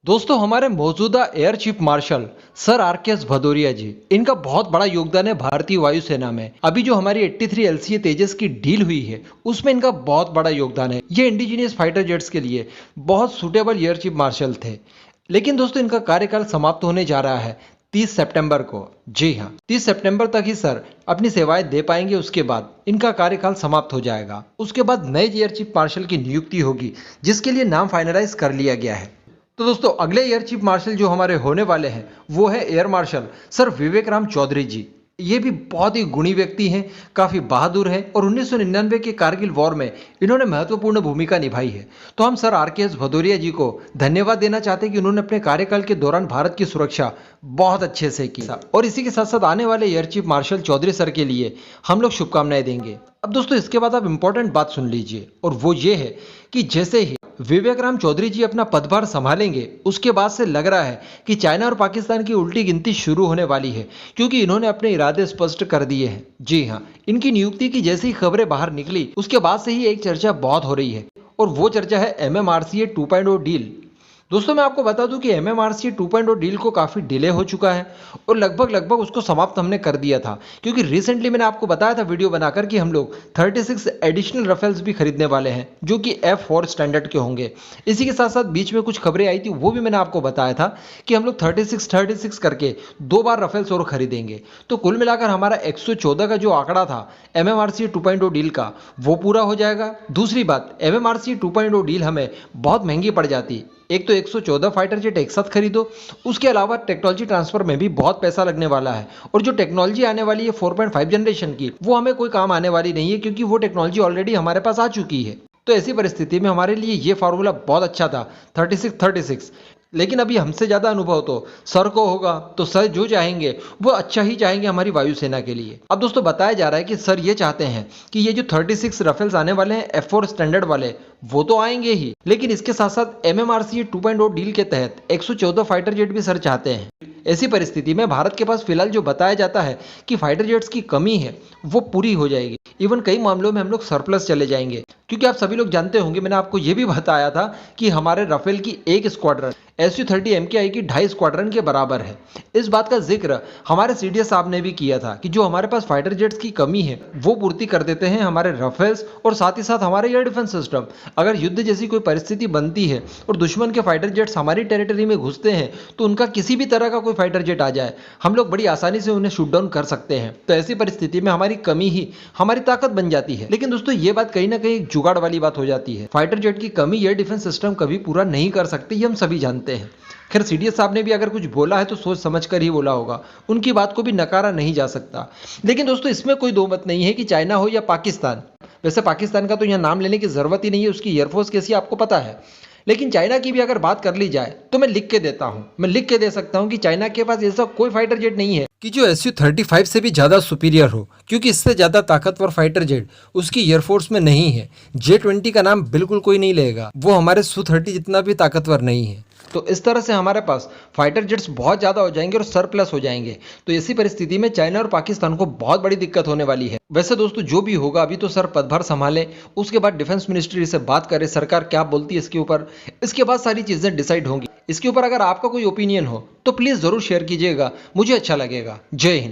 दोस्तों, हमारे मौजूदा air chief marshal sir R K S. Bhadauria ji, इनका बहुत बड़ा योगदान है भारतीय वायुसेना में। अभी जो हमारी 83 एलसीए तेजस की डील हुई है, उसमें इनका बहुत बड़ा योगदान है। ये इंडिजीनियस फाइटर जेट्स के लिए बहुत सुटेबल एयर चीफ मार्शल थे। लेकिन दोस्तों, इनका कार्यकाल समाप्त होने जा रहा है 30 सितंबर को। जी हाँ, 30 सितंबर तक ही सर अपनी सेवाएं दे पाएंगे। उसके बाद इनका कार्यकाल समाप्त हो जाएगा। उसके बाद नए एयर चीफ मार्शल की नियुक्ति होगी, जिसके लिए नाम फाइनलाइज कर लिया गया है। तो दोस्तों, अगले एयर चीफ मार्शल जो हमारे होने वाले हैं वो है एयर मार्शल सर विवेक राम चौधरी जी। ये भी बहुत ही गुणी व्यक्ति हैं, काफी बहादुर हैं और 1999 के कारगिल वॉर में इन्होंने महत्वपूर्ण भूमिका निभाई है। तो हम सर आर.के.एस. भदौरिया जी को धन्यवाद देना चाहते हैं कि उन्होंने अपने कार्यकाल के दौरान भारत की सुरक्षा बहुत अच्छे से की। और इसी के साथ साथ आने वाले air chief marshal Chaudhary sir के लिए हम लोग शुभकामनाएं देंगे। अब दोस्तों, इसके बाद आप इंपॉर्टेंट बात सुन लीजिए, और वो ये है कि जैसे ही विवेक राम चौधरी जी अपना पदभार संभालेंगे, उसके बाद से लग रहा है कि चाइना और पाकिस्तान की उल्टी गिनती शुरू होने वाली है, क्योंकि इन्होंने अपने इरादे स्पष्ट कर दिए हैं। जी हाँ, इनकी नियुक्ति की जैसी ही खबरें बाहर निकली, उसके बाद से ही एक चर्चा बहुत हो रही है, और वो चर्चा है MMRCA 2.0 डील। दोस्तों, मैं आपको बता दूं कि MMRCA 2.0 डील को काफ़ी डिले हो चुका है और लगभग उसको समाप्त हमने कर दिया था, क्योंकि रिसेंटली मैंने आपको बताया था वीडियो बनाकर कि हम लोग 36 एडिशनल राफेल्स भी खरीदने वाले हैं, जो कि F4 स्टैंडर्ड के होंगे। इसी के साथ साथ बीच में कुछ खबरें आई थी, वो भी मैंने आपको बताया था कि हम लोग 36 करके 2 बार राफेल्स और खरीदेंगे। तो कुल मिलाकर हमारा 114 का जो आंकड़ा था MMRCA 2.0 डील का, वो पूरा हो जाएगा। दूसरी बात, MMRCA 2.0 डील हमें बहुत महंगी पड़ जाती। एक तो 114 फाइटर जेट एक साथ खरीदो, उसके अलावा टेक्नोलॉजी ट्रांसफर में भी बहुत पैसा लगने वाला है, और जो टेक्नोलॉजी आने वाली है 4.5 जनरेशन की, वो हमें कोई काम आने वाली नहीं है, क्योंकि वो टेक्नोलॉजी ऑलरेडी हमारे पास आ चुकी है। तो ऐसी परिस्थिति में हमारे लिए ये फार्मूला बहुत अच्छा था, 36। लेकिन अभी हमसे ज़्यादा अनुभव तो सर को होगा, तो सर जो चाहेंगे वो अच्छा ही चाहेंगे हमारी वायुसेना के लिए। अब दोस्तों, बताया जा रहा है कि सर ये चाहते हैं कि ये जो 36 राफेल्स आने वाले हैं F4 स्टैंडर्ड वाले, वो तो आएंगे ही, लेकिन इसके साथ साथ MMRCA 2.0 डील के तहत 114 फाइटर जेट भी सर चाहते हैं। ऐसी परिस्थिति में भारत के पास फिलहाल जो बताया जाता है कि फाइटर जेट्स की कमी है, वो पूरी हो जाएगी। इवन कई मामलों में हम लोग सरप्लस चले जाएंगे, क्योंकि आप सभी लोग जानते होंगे, मैंने आपको ये भी बताया था कि हमारे राफेल की एक स्क्वाड्रन Su-30 MKI की 2.5 स्क्वाड्रन के बराबर है। इस बात का जिक्र हमारे CDS साहब ने भी किया था कि जो हमारे पास फाइटर जेट्स की कमी है, वो पूर्ति कर देते हैं हमारे राफेल्स, और साथ ही साथ हमारे एयर डिफेंस सिस्टम। अगर युद्ध जैसी कोई परिस्थिति बनती है और दुश्मन के फाइटर जेट्स हमारी टेरिटरी में घुसते हैं, तो उनका किसी भी तरह का कोई फाइटर जेट आ जाए, हम लोग बड़ी आसानी से उन्हें शूट डाउन कर सकते हैं। तो ऐसी परिस्थिति में हमारी कमी ही हमारी ताकत बन जाती है। लेकिन दोस्तों, ये बात कहीं ना कहीं एक जुगाड़ वाली बात हो जाती है। फाइटर जेट की कमी एयर डिफेंस सिस्टम कभी पूरा नहीं कर सकते, ये हम सभी जानते हैं। खैर, CDS साहब ने भी अगर कुछ बोला है तो सोच समझ कर ही बोला होगा, उनकी बात को भी नकारा नहीं जा सकता। लेकिन दोस्तों, इसमें कोई दो मत नहीं है कि चाइना हो या पाकिस्तान। वैसे पाकिस्तान का तो यहाँ नाम लेने की जरूरत ही नहीं है, उसकी एयरफोर्स कैसी आपको पता है। लेकिन चाइना की भी अगर बात कर ली जाए तो मैं लिख के देता हूं, मैं लिख के दे सकता हूं कि चाइना के पास ऐसा कोई फाइटर जेट नहीं है कि जो Su-35 से भी ज़्यादा सुपीरियर हो, क्योंकि इससे ज़्यादा ताकतवर फाइटर जेट उसकी एयरफोर्स में नहीं है। J-20 का नाम बिल्कुल कोई नहीं लेगा, वो हमारे Su-30 जितना भी ताकतवर नहीं है। तो इस तरह से हमारे पास फाइटर जेट्स बहुत ज़्यादा हो जाएंगे और सरप्लस हो जाएंगे। तो ऐसी परिस्थिति में चाइना और पाकिस्तान को बहुत बड़ी दिक्कत होने वाली है। वैसे दोस्तों, जो भी होगा, अभी तो सर पदभार संभालें, उसके बाद डिफेंस मिनिस्ट्री से बात करें, सरकार क्या बोलती है इसके ऊपर, इसके बाद सारी चीज़ें डिसाइड होंगी। इसके ऊपर अगर आपका कोई ओपिनियन हो तो प्लीज़ ज़रूर शेयर कीजिएगा, मुझे अच्छा लगेगा। जय हिंद।